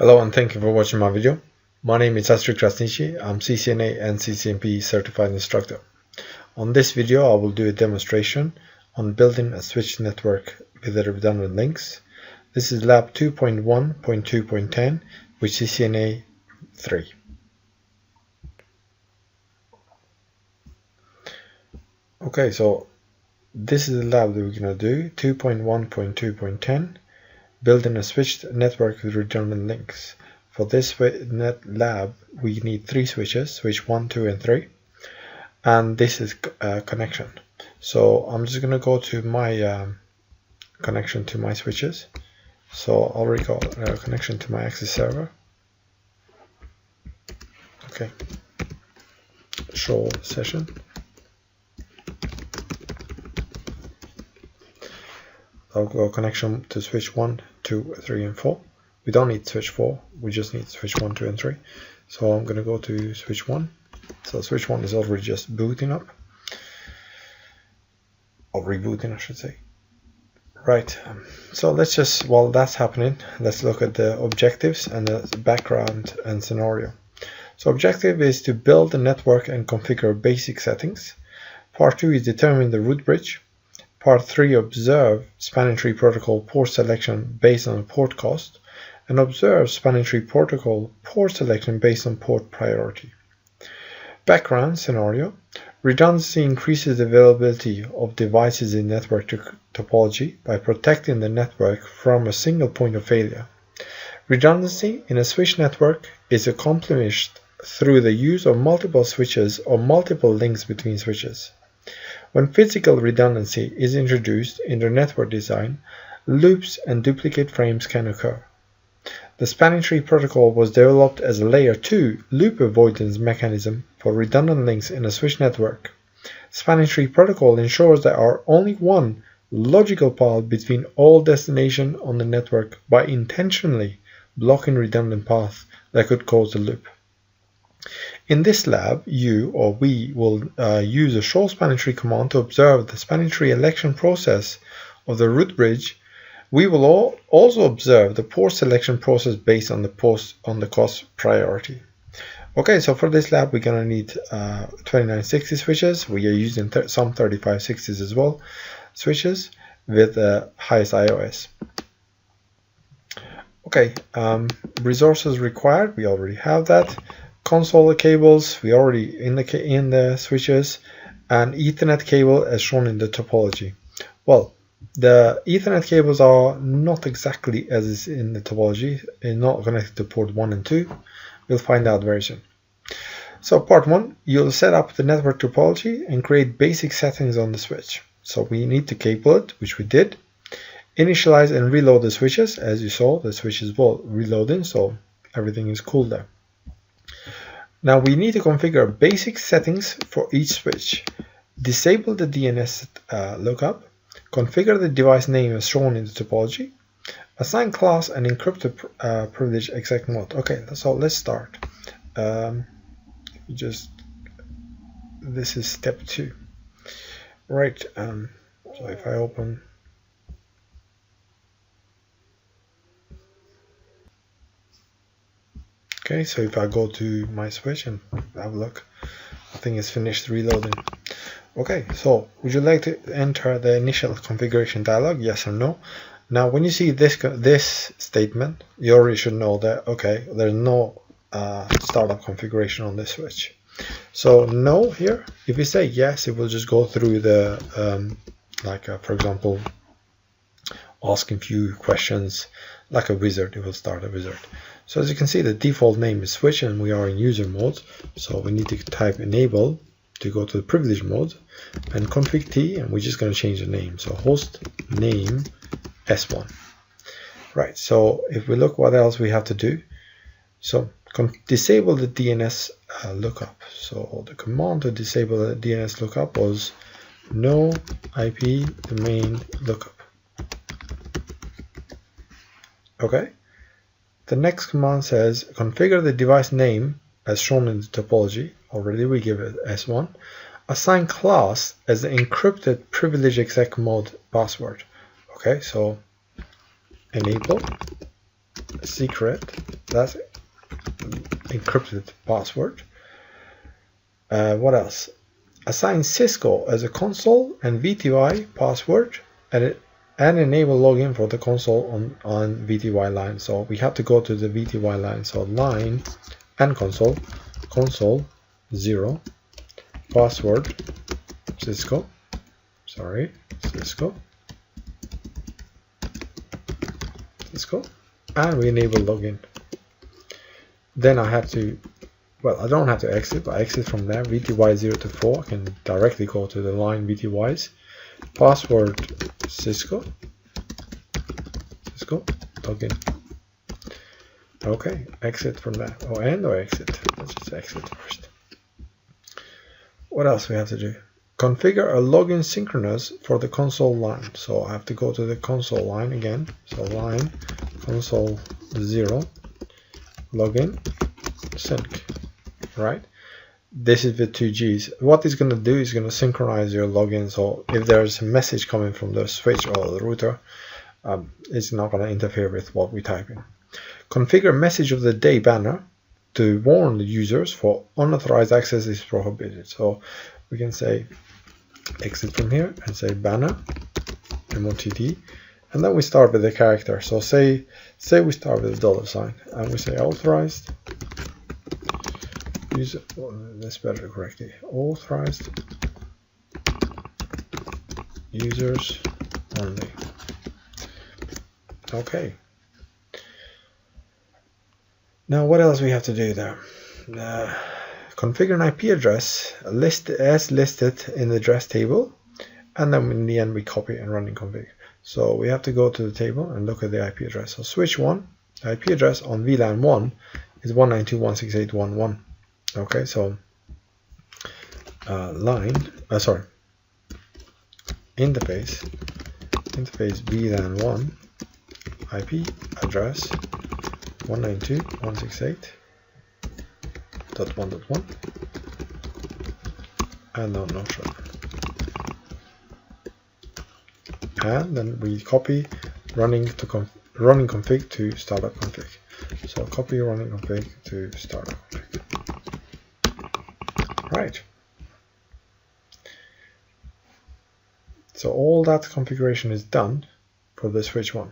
Hello and thank you for watching my video. My name is Astrid Krasniqi. I'm CCNA and CCNP certified instructor. On this video I will do a demonstration on building a switch network with the redundant links. This is lab 2.1.2.10 with CCNA 3. Okay, so this is the lab that we're going to do, 2.1.2.10. Building a switched network with redundant links. For this lab, we need 3 switches, switch 1, 2, and 3. And this is a connection. So I'm just going to go to my connection to my switches. So I'll already got a connection to my access server. Okay. Show session. I'll go connection to switch 1, 2, 3, and 4. We don't need switch 4, we just need switch 1, 2, and 3. So I'm going to go to switch 1. So switch 1 is already just booting up. Or rebooting, I should say. Right, so let's just, while that's happening, let's look at the objectives and the background and scenario. So objective is to build a network and configure basic settings. Part 2 is determine the root bridge. Part 3, observe spanning tree protocol port selection based on port cost, and observe spanning tree protocol port selection based on port priority. Background scenario. Redundancy increases the availability of devices in network topology by protecting the network from a single point of failure. Redundancy in a switch network is accomplished through the use of multiple switches or multiple links between switches. When physical redundancy is introduced in the network design, loops and duplicate frames can occur. The spanning tree protocol was developed as a layer 2 loop avoidance mechanism for redundant links in a switch network. Spanning tree protocol ensures there are only one logical path between all destinations on the network by intentionally blocking redundant paths that could cause a loop. In this lab, you or we will use a show spanning tree command to observe the spanning tree election process of the root bridge. We will also observe the port selection process based on the cost priority. Okay, so for this lab, we're going to need 2960 switches. We are using some 3560s as well, switches with the highest iOS. Okay, resources required, we already have that. Console cables, we already in the switches, and Ethernet cable as shown in the topology. Well, the Ethernet cables are not exactly as is in the topology, they're not connected to port 1 and 2. We'll find out very soon. So part 1, you'll set up the network topology and create basic settings on the switch. So we need to cable it, which we did. Initialize and reload the switches. As you saw, the switches will reloading, so everything is cool there. Now we need to configure basic settings for each switch. Disable the DNS lookup. Configure the device name as shown in the topology. Assign class and encrypted privilege exec mode. Okay, so let's start. This is step 2. Right, so if I open. Okay, so if I go to my switch and have a look, I think it's finished reloading. Okay, so would you like to enter the initial configuration dialog? Yes or no? Now, when you see this statement, you already should know that, okay, there's no startup configuration on this switch. So no here. If you say yes, it will just go through the, for example, asking few questions like a wizard. It will start a wizard. So as you can see, the default name is switch and we are in user mode. So we need to type enable to go to the privilege mode and config T, and we're just going to change the name. So host name S1. Right, so if we look what else we have to do. So disable the DNS lookup. So the command to disable the DNS lookup was no IP domain lookup. Okay. The next command says configure the device name as shown in the topology. Already we give it S1. Assign class as the encrypted privilege exec mode password. Okay, so enable secret, that's encrypted password. What else? Assign Cisco as a console and VTY password, and enable login for the console on VTY line. So we have to go to the VTY line. So line and console 0 password Cisco, and we enable login. Then I have to, well, I don't have to exit, but I exit from there. VTY 0 to 4, I can directly go to the line VTYs. Password Cisco, login. Okay, exit from there. Or exit. Let's just exit first. What else we have to do? Configure a login synchronous for the console line. So I have to go to the console line again. So line console 0 login sync, right? This is the 2Gs. What it's going to do is going to synchronize your login. So if there's a message coming from the switch or the router, it's not going to interfere with what we type in. Configure message of the day banner to warn the users for unauthorized access is prohibited. So we can say exit from here and say banner MOTD, and then we start with the character. So say we start with a $, and we say authorized user. Let's spell it correctly. Authorized users only. Okay. Now what else we have to do there? Configure an IP address as listed in the address table, and then in the end we copy and run in config. So we have to go to the table and look at the IP address. So switch 1, the IP address on VLAN 1 is 192.168.1.1. Okay, so interface VLAN 1 IP address 192.168.1.1, and no shut. And then we copy running config to startup config. So copy running config to startup config. Right. So all that configuration is done for the switch 1.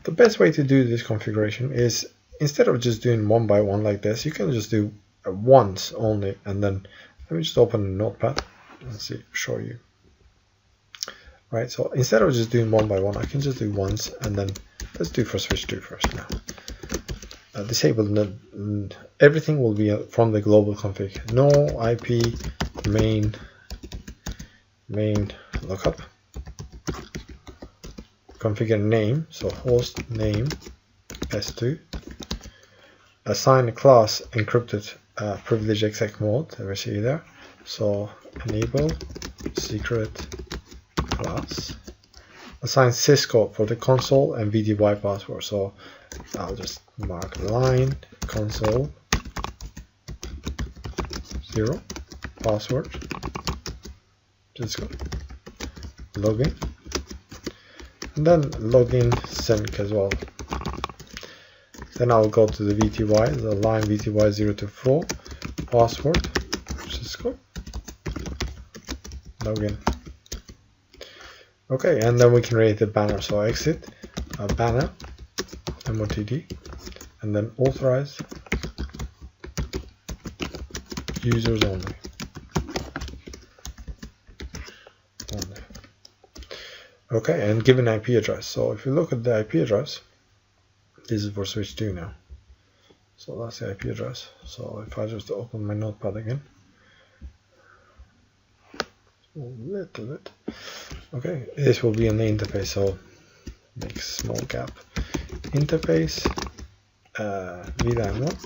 The best way to do this configuration is, instead of just doing one by one like this, you can just do once only, and then let me just open a notepad and show you. Right, so instead of just doing one by one, I can just do once, and then let's do for switch 2 first now. Disable everything will be from the global config. No IP main lookup. Configure name, so host name s2. Assign a class encrypted privilege exec mode. There we see there. So enable secret class. Assign Cisco for the console and VTY password. So I'll just mark line console 0 password Cisco login, and then login sync as well. Then I'll go to the VTY, the line VTY 0 to 4 password Cisco login. Okay, and then we can create the banner. So exit banner MOTD, and then authorize users only. Okay, and give an IP address. So if you look at the IP address, this is for switch 2 now. So that's the IP address. So if I just open my notepad again, a little bit. Okay, this will be in the interface. So make small gap. Interface VLAN 1.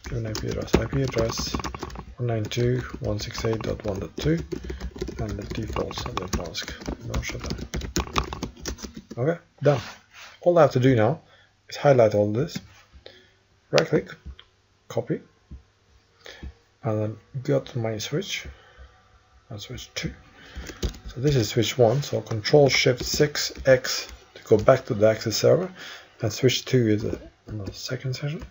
Give an IP address. IP address 192.168.1.2. and the defaults of the mask. No shutdown. Okay, done. All I have to do now is highlight all this, right click, copy, and then go to my switch, and switch 2. So this is switch 1, so Control Shift 6X to go back to the access server, and switch 2 is in the second session.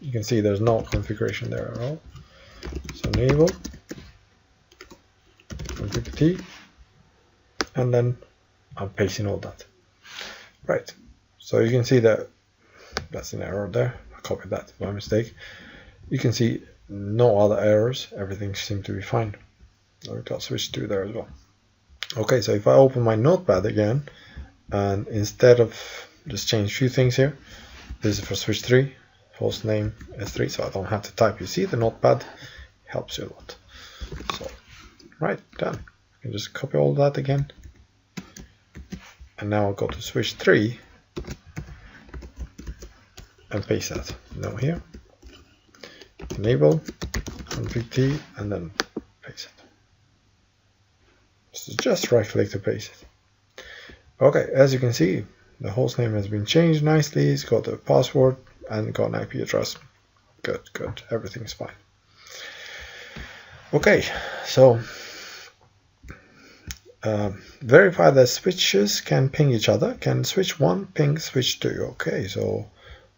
You can see there's no configuration there at all. So enable configure T, and then I'm pasting all that. Right. So you can see that that's an error there. I copied that by mistake. You can see no other errors. Everything seems to be fine. I've got switch 2 there as well. Okay, so if I open my notepad again, and instead of just change a few things here, this is for switch 3, host name S3, so I don't have to type. You see, the notepad helps you a lot. So, right, done. You can just copy all that again. And now I'll go to switch 3 and paste that. Now here, enable, config T, and then paste it. So just right click to paste it. Okay, as you can see, the host name has been changed nicely. It's got a password and got an IP address. Good, good, everything's fine. Okay, so verify that switches can ping each other. Can switch 1 ping switch 2? Okay, so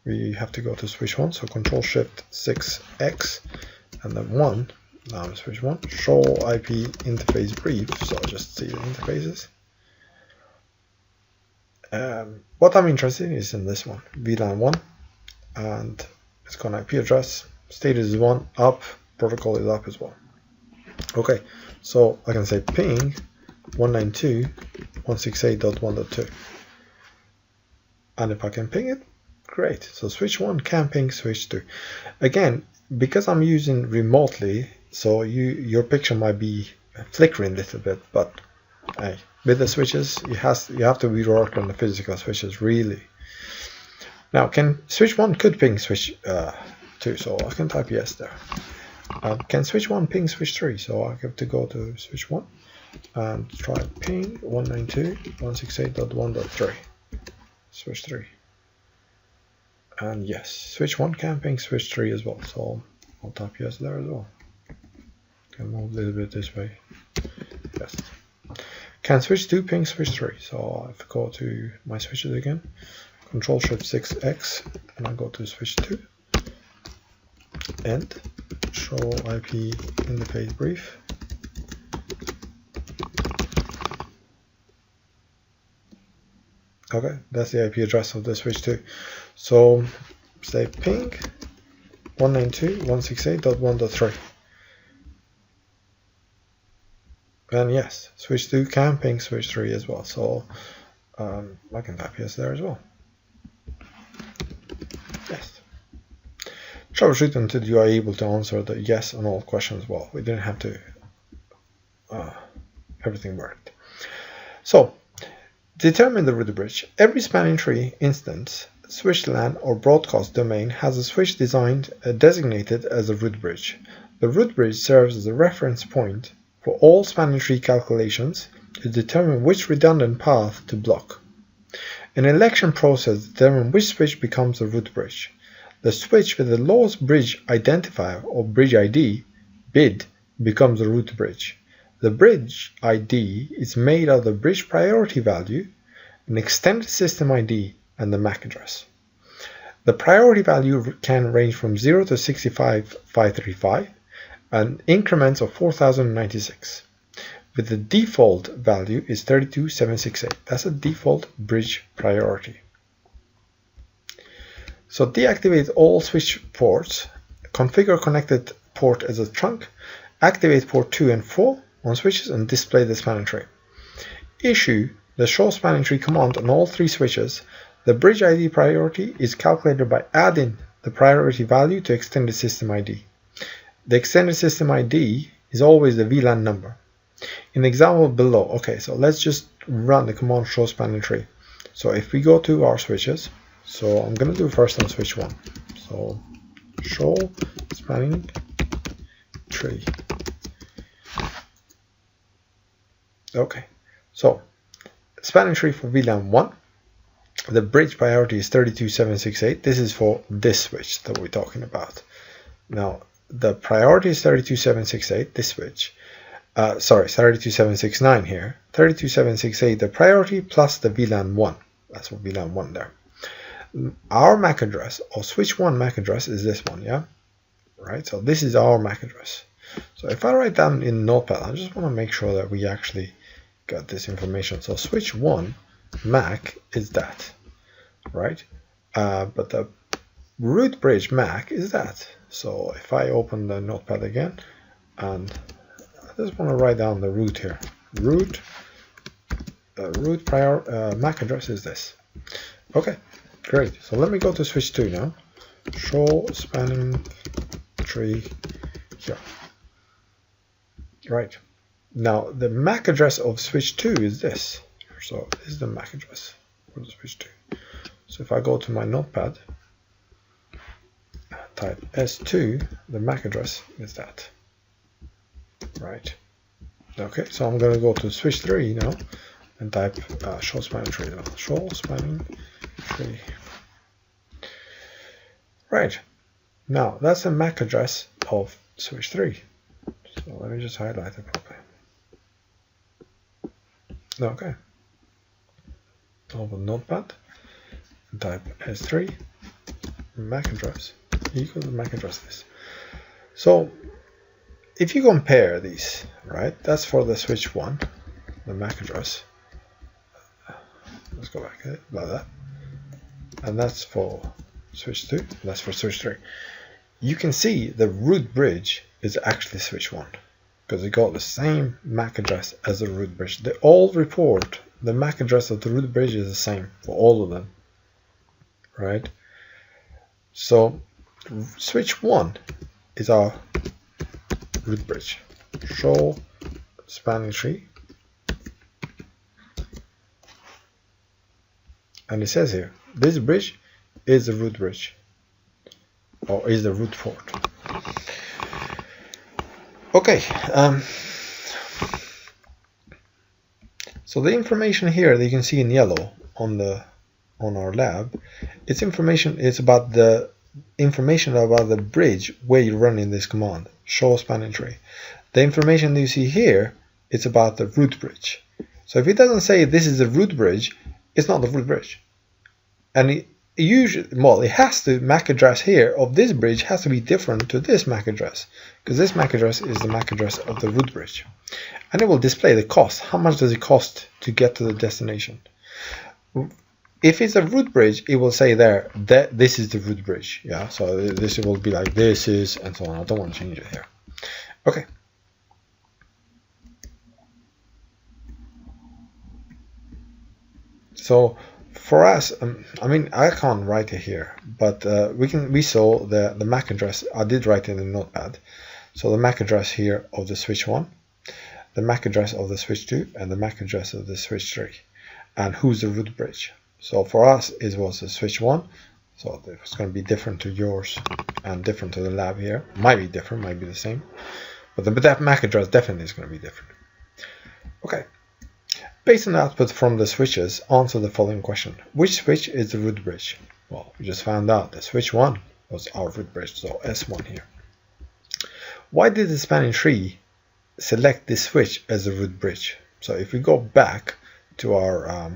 we have to go to switch 1, so Control Shift 6X and then 1. Now switch 1, show IP interface brief, so I'll just see the interfaces. What I'm interested in is in this one, VLAN 1, and it's got an IP address, status is 1, up, protocol is up as well. Okay, so I can say ping 192.168.1.2, and if I can ping it, great. So switch 1 can ping switch 2. Again, because I'm using remotely, so your picture might be flickering a little bit, but hey, with the switches, you have to rework on the physical switches really. Now, can switch 1 could ping switch 2, so I can type yes there. Can switch 1 ping switch 3? So I have to go to switch 1 and try ping 192.168.1.3. Switch 3. And yes, switch 1 can ping switch 3 as well. So I'll type yes there as well. Can move a little bit this way. Yes. Can switch 2 ping switch 3? So if I go to my switches again, Control Shift 6X, and I go to switch 2, and show IP interface brief. Okay, that's the IP address of the switch 2. So say ping 192.168.1.3. And yes, switch 2 can ping switch 3 as well. So I can type yes there as well. Yes. Troubleshoot until you are able to answer the yes on all questions. Well, we didn't have to. Everything worked. So determine the root bridge. Every spanning tree instance, switch LAN or broadcast domain has a switch designated as a root bridge. The root bridge serves as a reference point for all spanning tree calculations to determine which redundant path to block. An election process determines which switch becomes a root bridge. The switch with the lowest bridge identifier or bridge ID, BID, becomes a root bridge. The bridge ID is made of the bridge priority value, an extended system ID, and the MAC address. The priority value can range from 0 to 65,535 and increments of 4096. With the default value is 32768. That's a default bridge priority. So deactivate all switch ports, configure connected port as a trunk, activate port 2 and 4 on switches and display the spanning tree. Issue the show spanning tree command on all 3 switches. The bridge ID priority is calculated by adding the priority value to extended system ID. The extended system ID is always the VLAN number. In the example below, okay, so let's just run the command show spanning tree. So if we go to our switches, so I'm going to do first on switch 1. So show spanning tree. Okay, so spanning tree for VLAN 1. The bridge priority is 32768. This is for this switch that we're talking about. Now, the priority is 32768, this switch. Sorry, 32769 here. 32768, the priority plus the VLAN 1. That's for VLAN 1 there. our MAC address, or switch 1 MAC address, is this one, yeah? Right, so this is our MAC address. So if I write down in Notepad, I just want to make sure that we actually got this information. So switch 1 MAC is that, right? But the root bridge MAC is that. So if I open the Notepad again, and I just want to write down the root here. Root MAC address is this. Okay, great. So let me go to switch 2 now. Show spanning tree here. Right. Now the MAC address of switch 2 is this. So this is the MAC address for the switch 2. So if I go to my Notepad, type S2, the MAC address is that. Right. Okay, so I'm going to go to switch 3 now and type show spanning tree. Show spanning tree. Right. Now that's the MAC address of switch 3. So let me just highlight it properly. Okay. Open Notepad and type S3 MAC address equals the MAC address this. So if you compare these, right, that's for the switch 1, the MAC address. Let's go back like that. And that's for switch 2, that's for switch 3. You can see the root bridge is actually switch 1 because it got the same MAC address as the root bridge. They all report the MAC address of the root bridge is the same for all of them, right? So switch 1 is our root bridge. Show spanning tree, and it says here this bridge is the root bridge, or is the root port. Okay, so the information here that you can see in yellow on our lab, it's about the information about the bridge where you're running this command, show spanning tree. The information that you see here, it's about the root bridge. So if it doesn't say this is the root bridge, it's not the root bridge. And it has to MAC address here of this bridge has to be different to this MAC address, because this MAC address is the MAC address of the root bridge, and it will display the cost. How much does it cost to get to the destination? If it's a root bridge, it will say there that this is the root bridge. Yeah, so this will be like this is, and so on. I don't want to change it here. Okay. So for us, I mean, I can't write it here, but we saw the MAC address. I did write it in the Notepad. So the MAC address here of the switch 1, the MAC address of the switch 2, and the MAC address of the switch 3, and who's the root bridge. So for us, it was the switch 1. So it's going to be different to yours and different to the lab here. Might be different, might be the same, but that MAC address definitely is going to be different. Okay. Based on the output from the switches, answer the following question. Which switch is the root bridge? Well, we just found out that switch 1 was our root bridge, so S1 here. Why did the spanning tree select this switch as a root bridge? So if we go back to our,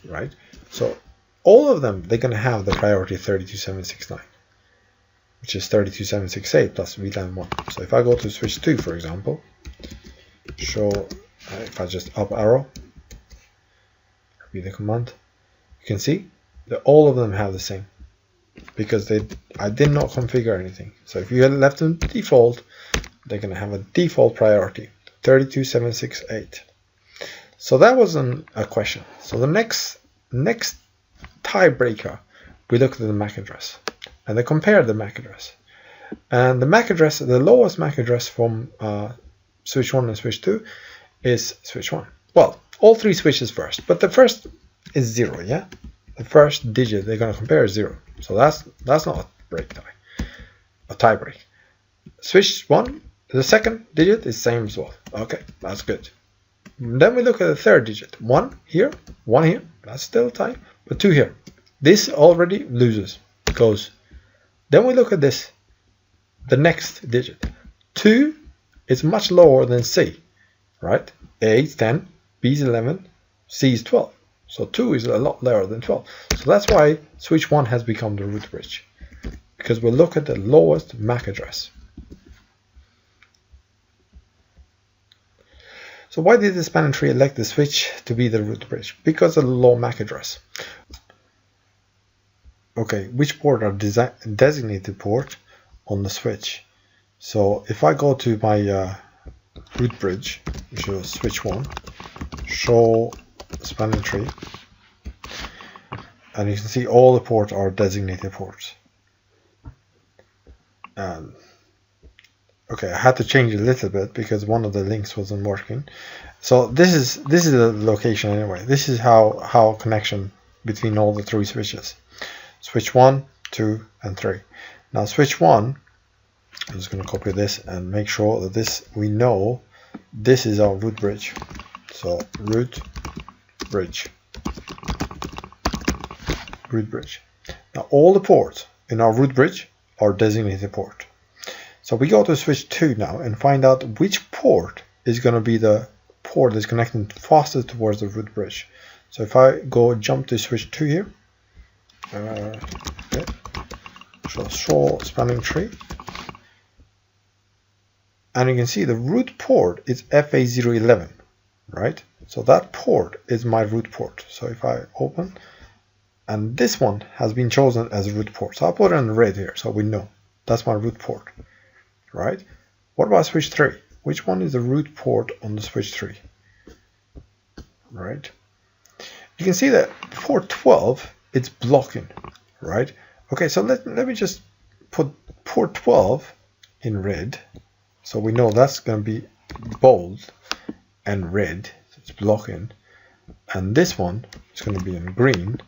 right, so all of them, they're going to have the priority 32769, which is 32768 plus VLAN 1. So if I go to switch 2, for example, show, if I just up arrow, repeat the command, you can see that all of them have the same, because I did not configure anything. So if you had left them default, they're going to have a default priority 32768. So that wasn't a question. So the next tiebreaker, we looked at the MAC address and they compared the MAC address, and the MAC address, the lowest MAC address from switch 1 and switch 2 is switch 1. Well, all three switches first, but the first is 0, yeah? The first digit they're going to compare is 0. So that's not a tie break. Switch 1, the second digit is same as well. Okay, that's good. Then we look at the third digit. 1 here, that's still a tie, but 2 here. This already loses, goes. Then we look at this, the next digit. 2 is much lower than C, right? A is 10, B is 11, C is 12. So 2 is a lot lower than 12. So that's why switch 1 has become the root bridge, because we look at the lowest MAC address. So why did the spanning tree elect the switch to be the root bridge? Because of the low MAC address. Okay, which port are designated port on the switch? So if I go to my root bridge, which is switch 1, show spanning tree, and you can see all the ports are designated ports. Okay, I had to change it a little bit because one of the links wasn't working. So this is the location anyway. This is how connection between all the 3 switches. Switch 1, 2, and 3. Now switch 1, I'm just going to copy this and make sure that this, we know this is our root bridge. So root bridge. Root bridge. Now all the ports in our root bridge are designated port. So we go to switch 2 now and find out which port is going to be the port that's connecting faster towards the root bridge. So if I go jump to switch 2 here, okay, so show spanning tree, and you can see the root port is FA011, right? So that port is my root port. So if I open, and this one has been chosen as a root port, so I'll put it in red here so we know that's my root port. Right? What about switch 3? Which one is the root port on the switch 3? Right? You can see that port 12, it's blocking, right? Okay, so let me just put port 12 in red, so we know that's going to be bold and red, so it's blocking, and this one is going to be in green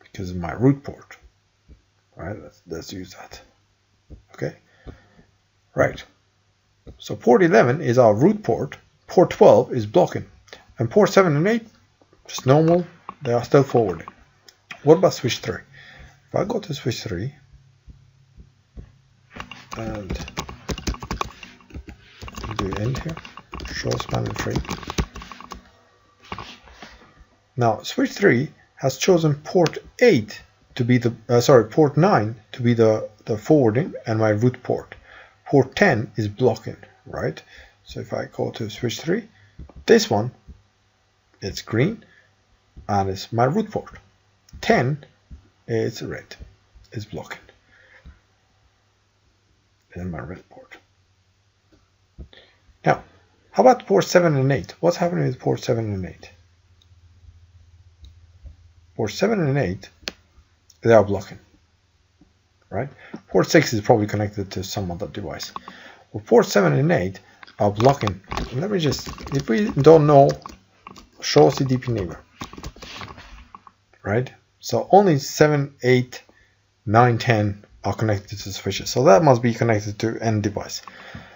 because of my root port. Right? Let's use that. Okay. Right, so port 11 is our root port, port 12 is blocking, and port 7 and 8, just normal, they are still forwarding. What about switch 3? If I go to switch 3, and do end here, show spanning tree. Now switch 3 has chosen port 8 to be the, port 9 to be the forwarding and my root port. Port 10 is blocking, right? So if I go to switch 3, this one, it's green, and it's my root port. 10 is red, it's blocking. And my red port. Now, how about port 7 and 8? What's happening with port 7 and 8? Port 7 and 8, they are blocking. Right? Port 6 is probably connected to some other device. Well, port 7 and 8 are blocking. Let me just, if we don't know, show CDP neighbor. Right? So only 7, 8, 9, 10 are connected to switches. So that must be connected to end device.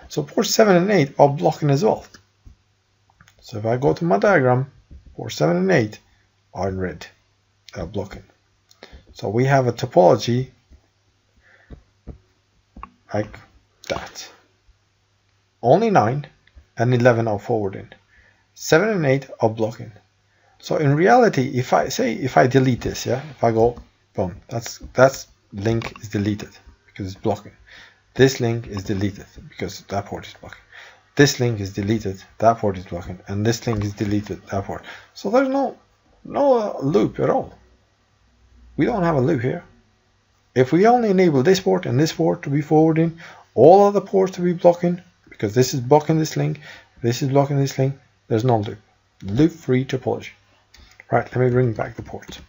So port 7 and 8 are blocking as well. So if I go to my diagram, port 7 and 8 are in red. They are blocking. So we have a topology like that. Only 9 and 11 are forwarding. 7 and 8 are blocking. So in reality, if I delete this, yeah, if I go boom, that's link is deleted because it's blocking. This link is deleted because that port is blocking. This link is deleted, that port is blocking, and this link is deleted, that port. So there's no loop at all. We don't have a loop here. If we only enable this port and this port to be forwarding, all other ports to be blocking, because this is blocking this link, this is blocking this link, there's no loop. Loop-free topology. Right, let me bring back the port.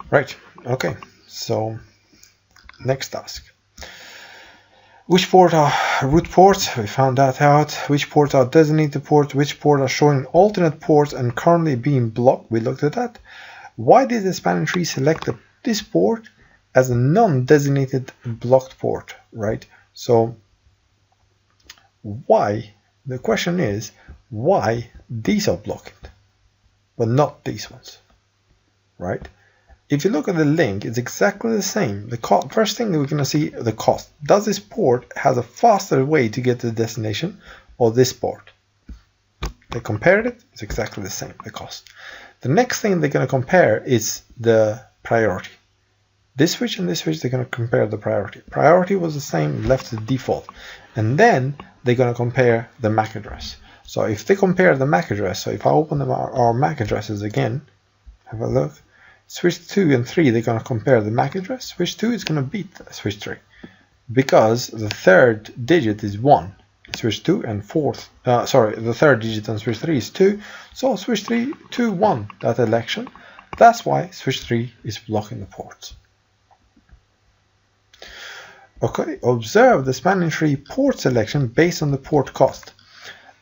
Right, okay, so next task. Which port are root ports? We found that out. Which ports are designated ports? Which ports are showing alternate ports and currently being blocked? We looked at that. Why did the spanning tree select this port as a non-designated blocked port, right? So why, the question is, why these are blocked, but not these ones, right? If you look at the link, it's exactly the same. The first thing we're going to see, the cost. Does this port has a faster way to get to the destination, or this port? They compared it, it's exactly the same, the cost. The next thing they're going to compare is the priority. This switch and this switch, they're going to compare the priority. Priority was the same, left the default. And then they're going to compare the MAC address. So if they compare the MAC address, so if I open our MAC addresses again, have a look, switch 2 and 3, they're going to compare the MAC address. Switch 2 is going to beat switch 3 because the third digit is 1. Switch 2 and the third digit on switch 3 is 2. So switch 3, 2, 1, that election. That's why switch 3 is blocking the ports. Okay, observe the spanning tree port selection based on the port cost.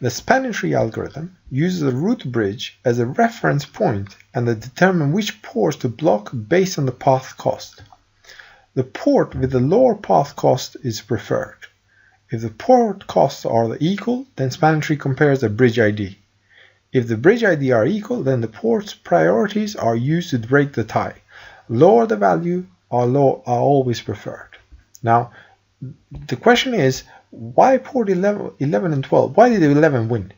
The spanning tree algorithm uses a root bridge as a reference point and they determine which ports to block based on the path cost. The port with the lower path cost is preferred. If the port costs are equal, then spanning tree compares the bridge ID. If the bridge ID are equal, then the port's priorities are used to break the tie. Lower the value are always preferred. Now, the question is, why port 11 and 12? Why did 11 win?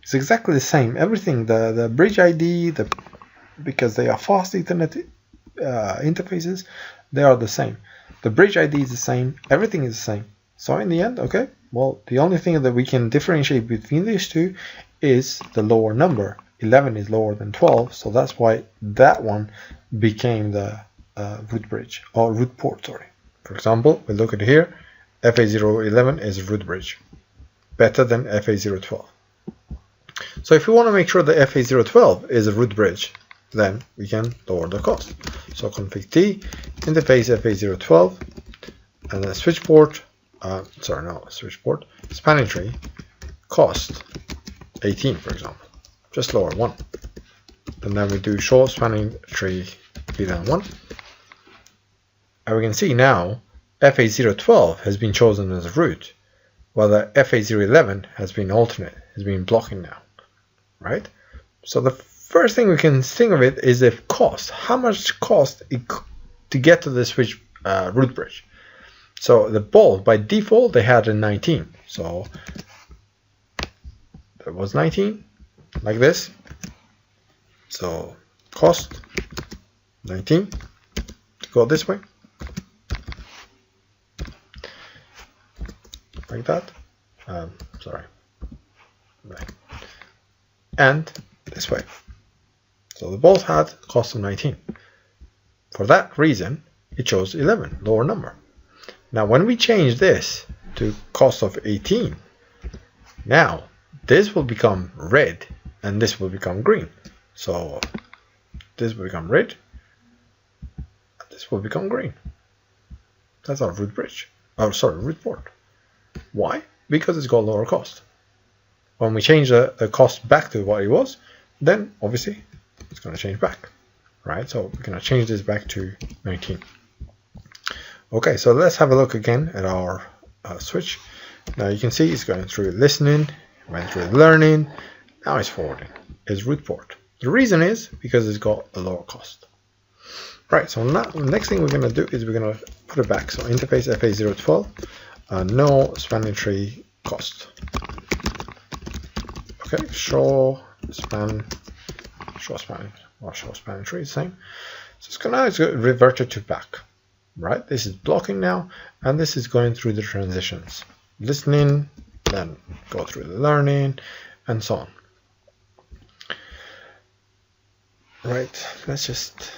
It's exactly the same. Everything, the bridge ID, because they are fast Ethernet interfaces, they are the same. The bridge ID is the same. Everything is the same. So in the end, okay, well, the only thing that we can differentiate between these two is the lower number. 11 is lower than 12, so that's why that one became the root bridge, or root port, sorry. For example, we look at here, FA011 is root bridge, better than FA012. So if we want to make sure the FA012 is a root bridge, then we can lower the cost. So config T, interface FA012, and then switch port, spanning tree, cost 18, for example, just lower 1. And then we do show spanning tree greater than 1. And we can see now FA012 has been chosen as a root, while the FA011 has been alternate, has been blocking now, right? So the first thing we can think of it is the cost. How much cost to get to the switch root bridge? So the bolt, by default, they had a 19. So there was 19, like this. So cost 19 to go this way, like that. And this way. So the bolt had cost of 19. For that reason, it chose 11, lower number. Now when we change this to cost of 18, now this will become red and this will become green. So this will become red and this will become green. That's our root bridge. Root port. Why? Because it's got lower cost. When we change the cost back to what it was, then obviously it's going to change back, right? So we're going to change this back to 19. Okay, so let's have a look again at our switch. Now you can see it's going through listening, went through learning, now it's forwarding. It's root port. The reason is because it's got a lower cost. Right, so now the next thing we're going to do is we're going to put it back. So interface FA012, no spanning tree cost. Okay, show spanning tree is the same. So it's going to revert it to back. Right, this is blocking now, and this is going through the transitions, listening, then go through the learning, and so on. Right, let's just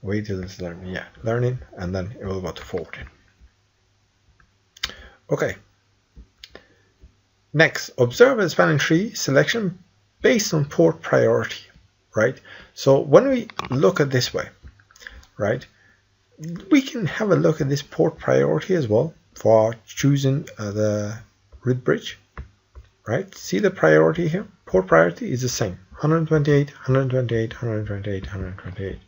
wait till it's learning. Yeah, learning, and then it will go to forwarding. Okay. Next, observe the spanning tree selection based on port priority. Right. So when we look at this way, right, we can have a look at this port priority as well for choosing the root bridge, right? See the priority here? Port priority is the same, 128, 128, 128, 128,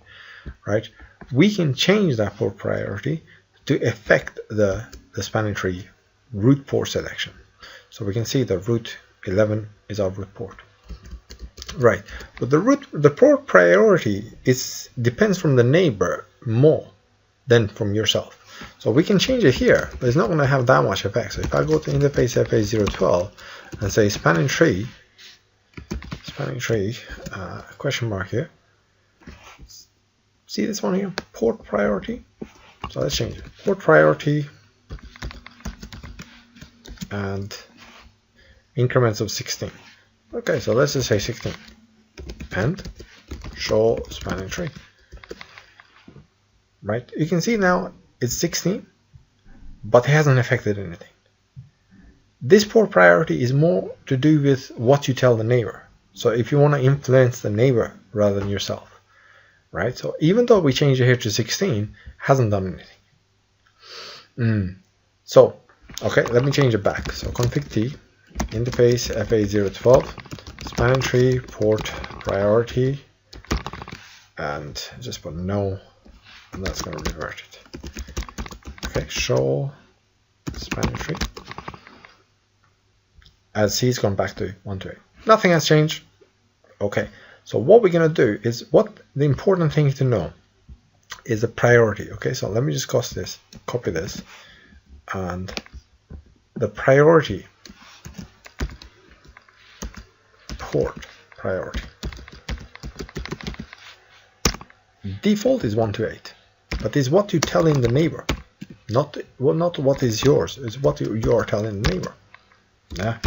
right? We can change that port priority to affect the spanning tree root port selection. So we can see the root 11 is our root port, right? But the port priority depends from the neighbor more than from yourself. So we can change it here, but it's not going to have that much effect. So if I go to interface FA012 and say spanning tree spanning tree, question mark here. See this one here, port priority. So let's change it. Port priority and increments of 16. Okay, so let's just say 16 and show spanning tree. Right, you can see now it's 16, but it hasn't affected anything. This port priority is more to do with what you tell the neighbor. So if you want to influence the neighbor rather than yourself, right? So even though we changed it here to 16, hasn't done anything. So okay, let me change it back. So config T interface FA012 spanning tree port priority, and just put no, and that's going to revert it. Okay, show spanning tree. As he's gone back to 1 to 8. Nothing has changed. Okay, so what we're going to do is, what the important thing to know is the priority. Okay, so let me just copy this, and the priority, port priority, default is 1 to 8, but it's what you tell in the neighbor, not what is yours. It's what you are telling the neighbor. Yeah.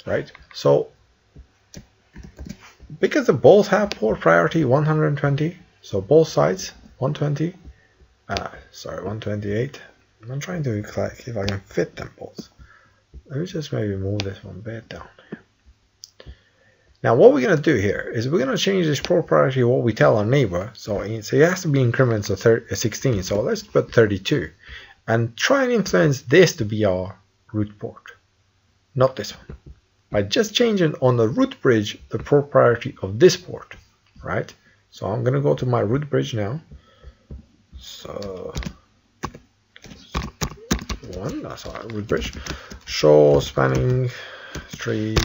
Right. So because they both have port priority 120, so both sides 120. 128. I'm trying to like if I can fit them both. Let me just maybe move this one bit down. Now what we're going to do here is we're going to change this port priority what we tell our neighbor. So it has to be increments of 16. So let's put 32 and try and influence this to be our root port, not this one, by just changing on the root bridge the port priority of this port, right? So I'm going to go to my root bridge now. So that's our root bridge. Show spanning tree.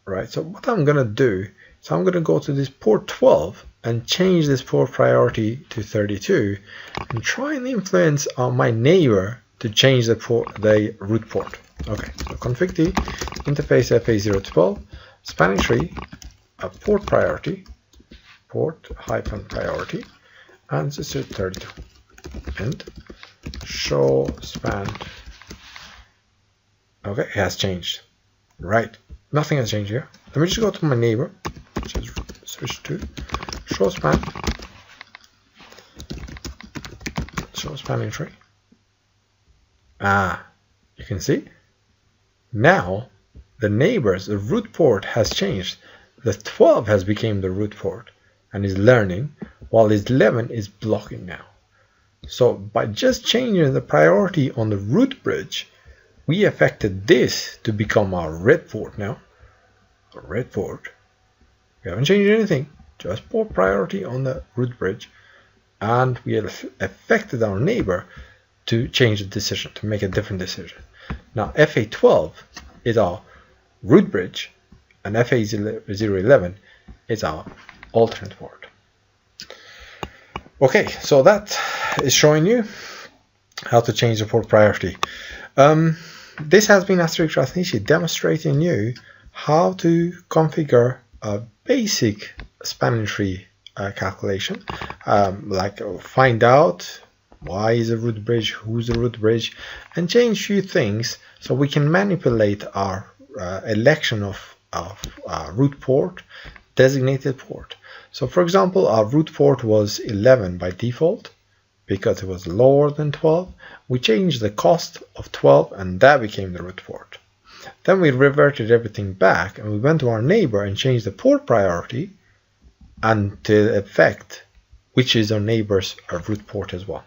Right, so what I'm going to do is I'm going to go to this port 12 and change this port priority to 32 and try and influence my neighbor to change the root port. Okay, so config T interface FA012 spanning tree port priority port-priority and this is 32 and show span. Okay, it has changed. Right, nothing has changed here. Let me just go to my neighbor, which is switch to show spanning tree. You can see now the neighbor's root port has changed. The 12 has become the root port and is learning, while his 11 is blocking now. So by just changing the priority on the root bridge, we affected this to become our red port now. A red port. We haven't changed anything, just port priority on the root bridge, and we have affected our neighbor to change the decision, to make a different decision. Now FA12 is our root bridge and FA011 is our alternate port. Okay, so that is showing you how to change the port priority. This has been Asterix Ratnishi demonstrating you how to configure a basic spanning tree calculation, like find out why is a root bridge, who's the root bridge, and change a few things so we can manipulate our election of root port, designated port. So for example, our root port was 11 by default because it was lower than 12. We changed the cost of 12 and that became the root port. Then we reverted everything back and we went to our neighbor and changed the port priority and to effect which is our neighbor's root port as well.